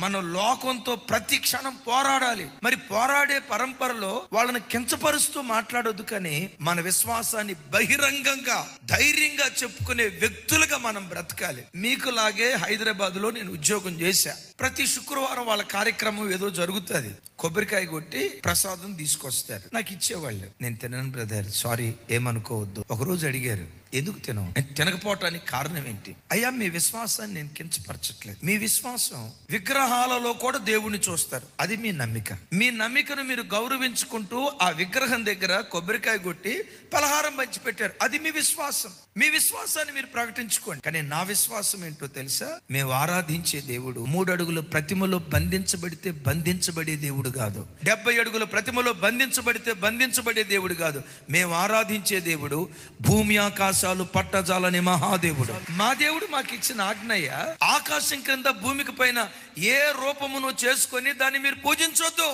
మన లోకంతో ప్రతి క్షణం పోరాడాలి. మరి పోరాడే పరంపరలో వాళ్ళని కించపరుస్తూ మాట్లాడొద్దు, కానీ మన విశ్వాసాన్ని బహిరంగంగా ధైర్యంగా చెప్పుకునే వ్యక్తులుగా మనం బ్రతకాలి. మీకులాగే హైదరాబాద్ లో నేను ఉద్యోగం చేశా. ప్రతి శుక్రవారం వాళ్ళ కార్యక్రమం ఏదో జరుగుతుంది. కొబ్బరికాయ కొట్టి ప్రసాదం తీసుకొస్తారు, నాకు ఇచ్చేవాళ్ళు. నేను తినను బ్రదర్, సారీ ఏమనుకోవద్దు. ఒకరోజు అడిగారు, ఎందుకు తినవు? తినకపోవటానికి కారణం ఏంటి? అయ్యా, మీ విశ్వాసాన్ని నేను కించపరచట్లేదు. మీ విశ్వాసం విగ్రహాలలో కూడా దేవుణ్ణి చూస్తారు, అది మీ నమ్మిక. మీ నమ్మికను మీరు గౌరవించుకుంటూ ఆ విగ్రహం దగ్గర కొబ్బరికాయ కొట్టి పలహారం పంచిపెట్టారు, అది మీ విశ్వాసం. మీ విశ్వాసాన్ని మీరు ప్రకటించుకోండి. కానీ నా విశ్వాసం ఏంటో తెలుసా? మేము ఆరాధించే దేవుడు 3 అడుగుల ప్రతిమలో బంధించబడితే బంధించబడే దేవుడు కాదు. 70 అడుగుల ప్రతిమలో బంధించబడే దేవుడు కాదు. మేము ఆరాధించే దేవుడు భూమి ఆకాశాలు పట్టజాలని మహాదేవుడు. మా దేవుడు మాకు ఇచ్చిన ఆజ్ఞయ్య, ఆకాశం క్రింద భూమికి పైన ఏ రూపమును చేసుకొని దాన్ని మీరు పూజించొద్దు,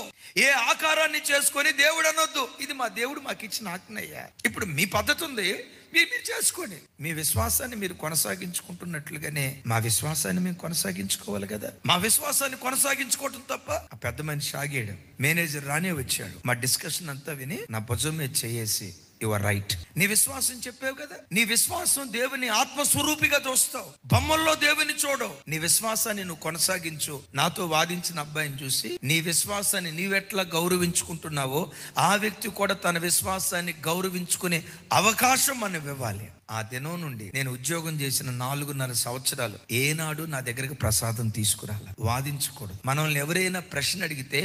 ఏ ఆకారాన్ని చేసుకొని దేవుడు అనొద్దు. ఇది మా దేవుడు మాకు ఇచ్చిన ఆజ్ఞయ్య. ఇప్పుడు మీ పద్ధతి ఉంది, మీరు చేసుకోండి. మీ విశ్వాసాన్ని మీరు కొనసాగించుకుంటున్నట్లుగానే మా విశ్వాసాన్ని మేము కొనసాగించుకోవాలి కదా. మా విశ్వాసాన్ని కొనసాగించుకోవటం తప్ప. ఆ పెద్ద మనిషి ఆగాడు, మేనేజర్ రానే వచ్చాడు. మా డిస్కషన్ అంతా విని నా భుజం మీద చేసి, యు ఆర్ రైట్, నీ విశ్వాసం చెప్పావు కదా, నీ విశ్వాసం దేవుని ఆత్మస్వరూపిగా చూస్తావు, బొమ్మల్లో దేవుని చూడవు. నీ విశ్వాసాన్ని నువ్వు కొనసాగించు. నాతో వాదించిన అబ్బాయిని చూసి, నీ విశ్వాసాన్ని నీవెట్లా గౌరవించుకుంటున్నావో ఆ వ్యక్తి కూడా తన విశ్వాసాన్ని గౌరవించుకునే అవకాశం మనం ఇవ్వాలి. ఆ దినం నుండి నేను ఉద్యోగం చేసిన 4.5 సంవత్సరాలు ఏనాడు నా దగ్గరకు ప్రసాదం తీసుకురాలి. వాదించకూడదు. మనల్ని ఎవరైనా ప్రశ్న అడిగితే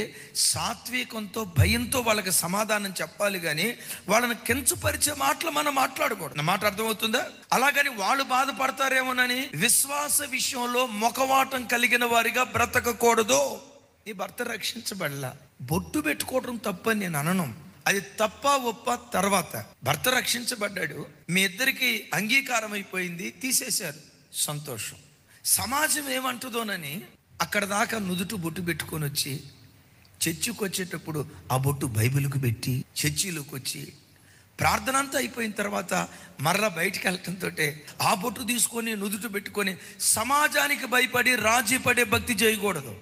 సాత్వికంతో భయంతో వాళ్ళకి సమాధానం చెప్పాలి, కానీ వాళ్ళని కించపరిచే మాటలు మనం మాట్లాడకూడదు. నా మాట అర్థమవుతుందా? అలాగని వాళ్ళు బాధపడతారేమోనని విశ్వాస విషయంలో మొఖవాటం కలిగిన వారిగా బ్రతకకూడదు. నీ భర్త రక్షించబడలా, బొట్టు పెట్టుకోవడం తప్పని నేను అనను. అది తప్ప ఒప్ప తర్వాత. భర్త రక్షించబడ్డాడు, మీ ఇద్దరికి అంగీకారం అయిపోయింది, తీసేశారు, సంతోషం. సమాజం ఏమంటుందోనని అక్కడ దాకా నుదుటు బొట్టు పెట్టుకొని వచ్చి చర్చికి వచ్చేటప్పుడు ఆ బొట్టు బైబిల్కి పెట్టి చర్చిలోకి వచ్చి ప్రార్థన అంతా అయిపోయిన తర్వాత మరలా బయటికి వెళ్ళటంతో ఆ బొట్టు తీసుకొని నుదుటు పెట్టుకొని సమాజానికి భయపడి రాజీ పడే భక్తి చేయకూడదు.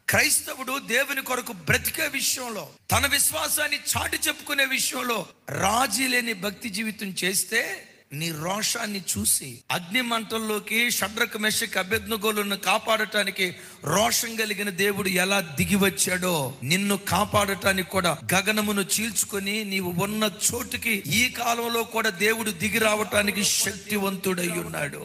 క్రైస్తవుడు దేవుని కొరకు బ్రతికే విషయంలో, తన విశ్వాసాన్ని చాటి చెప్పుకునే విషయంలో రాజీ లేని భక్తి జీవితం చేస్తే, నీ రోషాన్ని చూసి అగ్ని మంటల్లోకి షడ్రక్ మెషక్ అబేద్నెగోలను కాపాడటానికి రోషం కలిగిన దేవుడు ఎలా దిగి వచ్చాడో, నిన్ను కాపాడటానికి కూడా గగనమును చీల్చుకొని నీవు ఉన్న చోటుకి ఈ కాలంలో కూడా దేవుడు దిగి రావటానికి శక్తివంతుడై ఉన్నాడు.